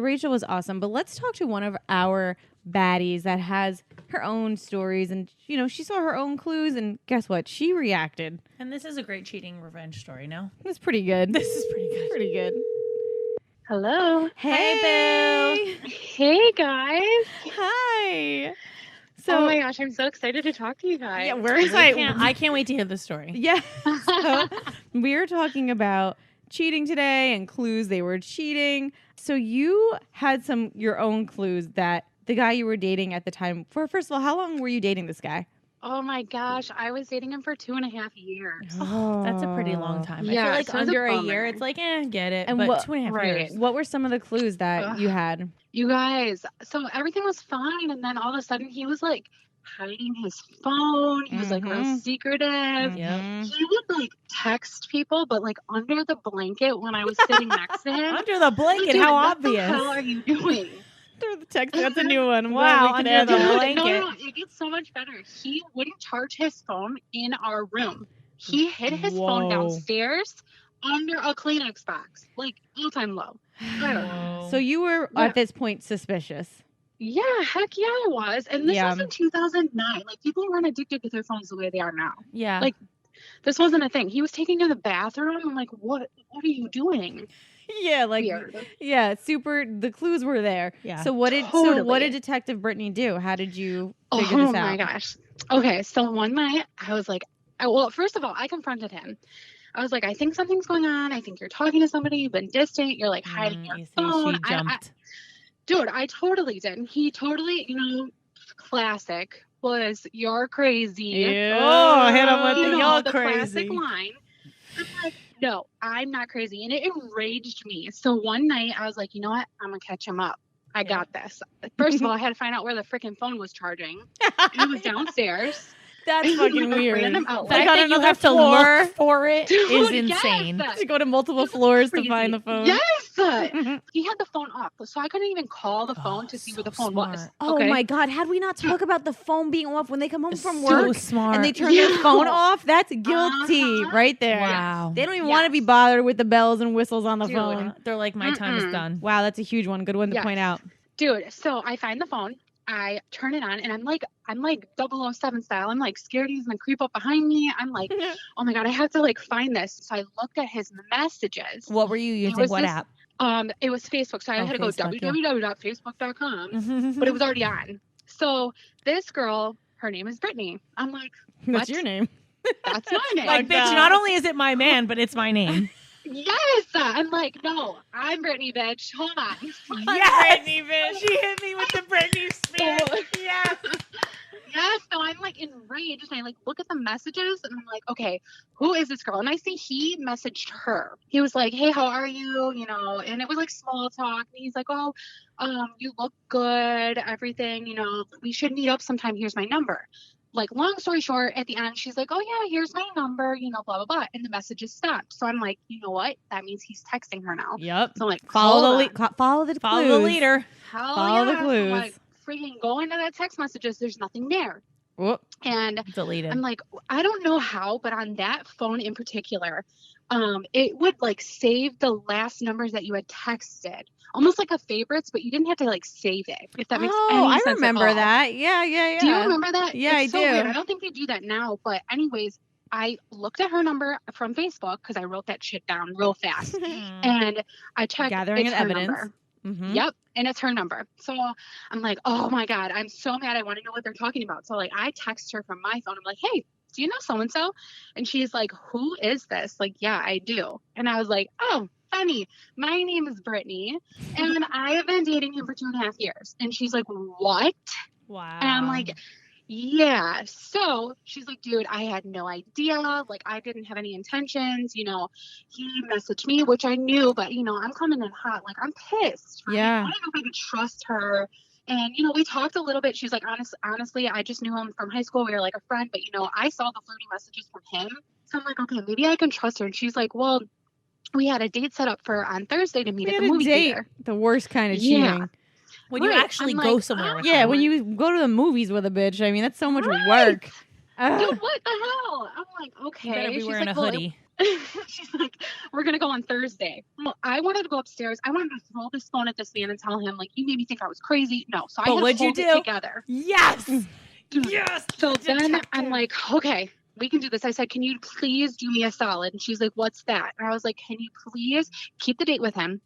Rachel was awesome, but let's talk to one of our baddies that has her own stories, and she saw her own clues, and guess what? She reacted. And this is a great cheating revenge story, no? It's pretty good. This is pretty good. Pretty good. Hello. Hey, Boo. Hey, guys. Hi. Oh my gosh, I'm so excited to talk to you guys. Yeah, we're excited. I can't wait to hear the story. Yeah. So, we're talking about cheating today and clues they were cheating. So you had your own clues that the guy you were dating at the time. First of all, how long were you dating this guy? Oh my gosh, I was dating him for 2.5 years. Oh, that's a pretty long time. Yeah, I feel like so it was under a a year, bummer. it's like, get it. And but what- 2.5 years. What were some of the clues that you had? You guys, so everything was fine, and then all of a sudden he was like hiding his phone. He was like real secretive. Yep. He would like text people, but like under the blanket when I was sitting next to him. Under the blanket, Dude, how what obvious. the hell are you doing? Under the text. That's a new one. Wow, We can under add the that. blanket. No, it gets so much better. He wouldn't charge his phone in our room. He hid his phone Whoa. downstairs under a Kleenex box, like all-time low. I don't know. So you were Yeah. at this point suspicious. Yeah, heck yeah, I was. And this Yeah. was in 2009. Like, people weren't addicted to their phones the way they are now. Yeah. Like, this wasn't a thing. He was taking to the bathroom. I'm like, what are you doing? Yeah, like Weird. yeah, super. The clues were there. Yeah. So what did Totally. Detective Brittany do? How did you figure Oh this out? my gosh. Okay, so one night I was like, well, first of all, I confronted him. I was like, I think something's going on. I think you're talking to somebody. You've been distant. You're like hiding your You see, phone. she jumped. Dude, I totally did. And he totally, classic was, you're crazy. Oh, hit him with You the know, you're the crazy. classic line. I'm like, no, I'm not crazy. And it enraged me. So one night I was like, you know what? I'm going to catch him up. I got this. First of all, I had to find out where the freaking phone was charging. It was downstairs. That's fucking Like a weird. random The outlet. fact got that you another have to floor. look for it Dude, is yes. insane. To go to multiple floors to Crazy. find the phone. Yes. He had the phone off, so I couldn't even call the phone to see where the phone was. smart. Oh Okay? my God! Had we not talk about the phone being off when they come home from So work smart. and they turn their Yeah. phone off? That's guilty Uh-huh. right there. Wow. They don't even Yes. want to be bothered with the bells and whistles on the Dude. phone. They're like, my time is Mm-mm. done. Wow, that's a huge one. Good one to Yes. point out. Dude, so I find the phone, I turn it on, and I'm like 007 style. I'm like scared he's gonna creep up behind me. I'm like, oh my God, I have to like find this. So I looked at his messages. What were you using? was What this- app? It was Facebook, so I Oh, had to go Facebook, yeah. www.facebook.com, but it was already on. So this girl, her name is Brittany. I'm like, That's what? your name. That's my name. Like, bitch, not only is it my man, but it's my name. Yes. I'm like, no, I'm Brittany, bitch. Hold on. Yes, she hit me with the Britney Spears. So- Yes. Yes, so I'm like enraged, and I like look at the messages, and I'm like, okay, who is this girl? And I see he messaged her. He was like, hey, how are you? And it was like small talk. And he's like, oh, you look good, everything. We should meet up sometime. Here's my number. Like, long story short, at the end, she's like, oh yeah, here's my number. Blah blah blah, and the messages stopped. So I'm like, you know what? That means he's texting her now. Yep. So I'm like, Follow hold the on. follow the Follow the clues. leader. Hell follow the yeah. So clues. I freaking go into that text messages. There's nothing there, Whoop. and Deleted. I'm like, I don't know how, but on that phone in particular, it would like save the last numbers that you had texted, almost like a favorites, but you didn't have to like save it. If that makes any Oh, I sense at remember all. that. Yeah. Do you remember that? Yeah, It's I so do. Weird. I don't think they do that now, but anyways, I looked at her number from Facebook because I wrote that shit down real fast, and I checked. Gathering it's of her evidence. number. Mm-hmm. Yep. And it's her number. So I'm like, oh my God, I'm so mad. I want to know what they're talking about. So like I text her from my phone. I'm like, hey, do you know so-and-so? And she's like, who is this? Like, yeah, I do. And I was like, oh, funny. My name is Brittany, and I have been dating him for 2.5 years. And she's like, what? Wow. And I'm like, yeah. So she's like, dude, I had no idea. Like, I didn't have any intentions. He messaged me, which I knew, but, I'm coming in hot. Like, I'm pissed. Right? Yeah. I don't know if I could trust her. And, we talked a little bit. She's like, honestly, I just knew him from high school. We were like a friend, but, I saw the flirty messages from him. So I'm like, okay, maybe I can trust her. And she's like, well, we had a date set up for on Thursday to meet We at had the a movie date. theater. The worst kind of Yeah. cheating. when you Right. actually I'm go like, somewhere with Yeah, when someone. you go to the movies with a bitch, I mean, that's so much Right. work. Ugh. Dude, what the hell? I'm like, okay. You better be She's wearing like, a well, hoodie. She's like, we're going to go on Thursday. Well, I wanted to go upstairs. I wanted to throw this phone at this man and tell him, like, you made me think I was crazy. No. So I had what'd to you hold it do? together. Yes. Yes. So then detective. I'm like, okay, we can do this. I said, can you please do me a solid? And she's like, what's that? And I was like, can you please keep the date with him?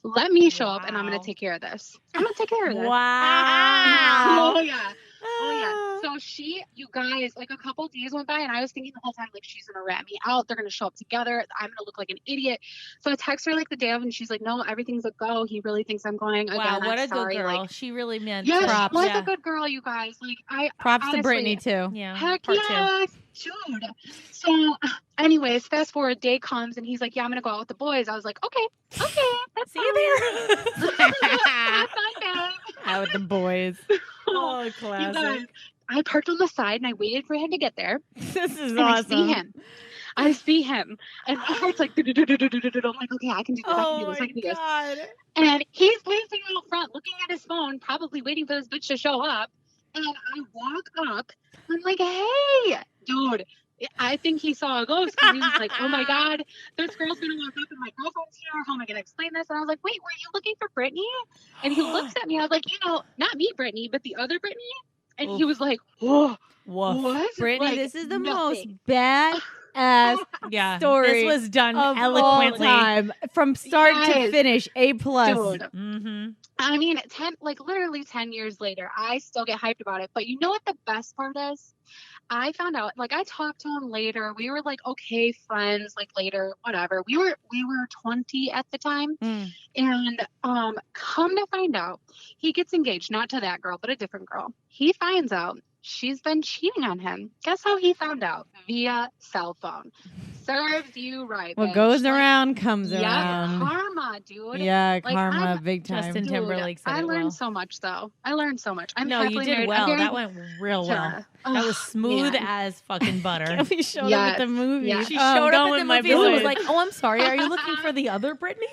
Let me show up and I'm going Wow. to take care of this. I'm going to take care of this. Wow. Oh, yeah. Oh, yeah. So you guys, like a couple days went by and I was thinking the whole time, like, she's going to rat me out. They're going to show up together. I'm going to look like an idiot. So I text her like the day of and she's like, no, everything's a go. He really thinks I'm going. Again, Wow, what I'm a sorry. good girl. Like, She really meant yeah, Props. she was yeah. a good girl, you guys. Like, Props honestly, to Brittany too. Yeah. Heck Part yes, dude. So, anyways, fast forward, day comes and he's like, yeah, I'm going to go out with the boys. I was like, okay, that's See you there. Have fun, babe. Out with the boys. Oh, You classic. guys, I parked on the side and I waited for him to get there. This is And awesome. I see him. And my heart's like, I'm like, okay, I can do this. I can Oh do this. I my can do this. God. And he's pacing out front, looking at his phone, probably waiting for this bitch to show up. And I walk up. I'm like, hey, dude. I think he saw a ghost because he was like, oh my God, this girl's going to walk up and my girlfriend's here. How am I going to explain this? And I was like, wait, were you looking for Brittany? And he looks at me. I was like, not me, Brittany, but the other Brittany. And he was like, whoa, Woof. what? Brittany, Like, this is the nothing. most bad ass Yeah. story This was done of all eloquently. time. From start to Yes. finish, A+. Dude. Mm-hmm. I mean, literally 10 years later, I still get hyped about it. But you know what the best part is? I found out, like, I talked to him later. We were like, okay, friends, like later, whatever. We were 20 at the time. Mm. And come to find out, he gets engaged, not to that girl, but a different girl. He finds out she's been cheating on him. Guess how he found out? Via cell phone. Serves you right. What bitch. goes Like, around comes yeah, around. karma, dude. Yeah, Like, karma, I'm big time. Justin Dude, Timberlake said I it learned well. so much, though. I learned so much. I'm No, you happily did married. well. I'm very That went real well. sure. That was Oh, smooth man. as fucking butter. We showed up Yes. at the movie. Yeah. She I'm showed up going at the with my movies and was boys. like, oh, I'm sorry. Are you looking for the other Brittany?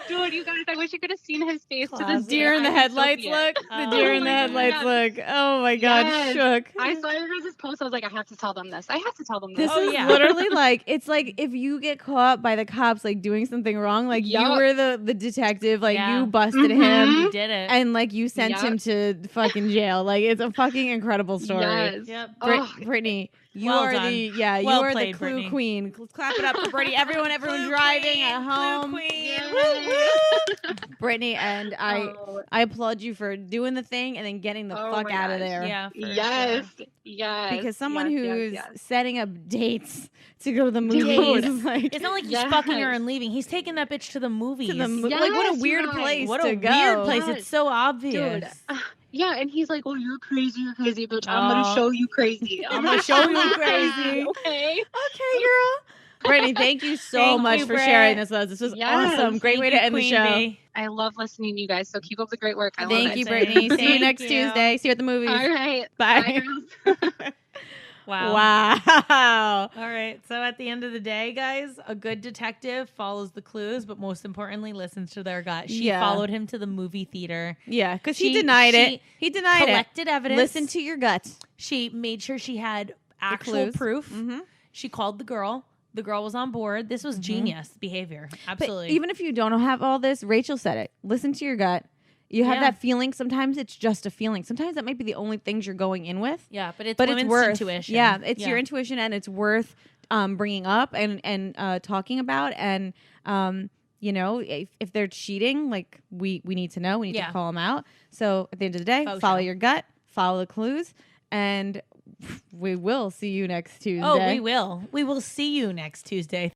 Dude, you guys, I wish you could have seen his face to the this deer day. in the I would still headlights see it. look. The Oh deer in the my headlights God. look. Oh my God, Yes. shook. I saw your guys' post. I was like, I have to tell them this. I have to tell them This this. Oh, is yeah. literally like, it's like if you get caught by the cops like doing something wrong, like you Yup. were the detective, like Yeah. you busted Mhm. him You did it. and like you sent Yup. him to fucking jail. Like it's a fucking incredible story. Yes. Yep. Oh, Brittany, you Well are done. you Well are played, the clue Brittany. queen. Clap it up for Brittany. Everyone Clue driving queen, at clue home. queen. Yay. Woo, woo. Brittany, and Oh, I applaud you for doing the thing and then getting the Oh fuck my out of gosh. there. Yeah, for yes. sure. Yes. Because someone yes, who's yes, yes. setting up dates to go to the movies Dude. is like It's not like he's Yes. fucking her and leaving. He's taking that bitch to the movies. to the like what Yes, a weird you guys. place What to a go. weird place. Yes. It's so obvious. Dude. Yeah, and he's like, "Oh, you're crazy, bitch. I'm Oh. gonna show you crazy. I'm gonna show you crazy." Okay. Okay, girl. Brittany, thank you so Thank much you, for Britt. sharing this with us. This was Yes. awesome. Great Thank way you, to end the Queen show. Bee. I love listening to you guys, so keep up the great work. I love Thank it. you, Thank Brittany. See you you. next Thank you. Tuesday. See you at the movies. All right. Bye. girls. Wow. Wow. All right. So at the end of the day, guys, a good detective follows the clues, but most importantly, listens to their gut. She Yeah. followed him to the movie theater. Yeah, because he She- denied it. she He denied it. Collected evidence. Listen to your gut. She made sure she had actual clues. proof. Mm-hmm. She called the girl. The girl was on board. This was genius behavior. Absolutely. But even if you don't have all this, Rachel said it. Listen to your gut. You have Yeah. that feeling. Sometimes it's just a feeling. Sometimes that might be the only things you're going in with. yeah, but it's But women's it's worth intuition. Yeah, it's your intuition, and it's worth bringing up and talking about. And you know, if they're cheating, like we need to know. We need Yeah. to call them out. So at the end of the day, Faux follow show. your gut, follow the clues, and we will see you next Tuesday. Oh, we will. We will see you next Tuesday.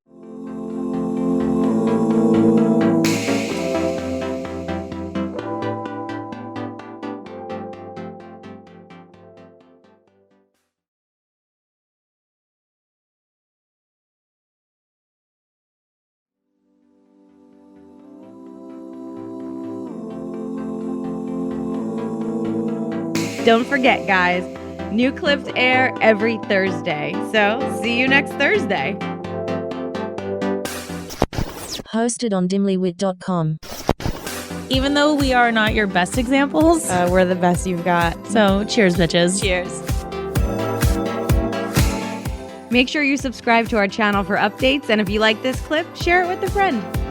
Don't forget, guys, new clips air every Thursday. So see you next Thursday. Hosted on dimlywit.com. Even though we are not your best examples, We're the best you've got. so cheers, bitches. Cheers. Make sure you subscribe to our channel for updates, and if you like this clip, share it with a friend.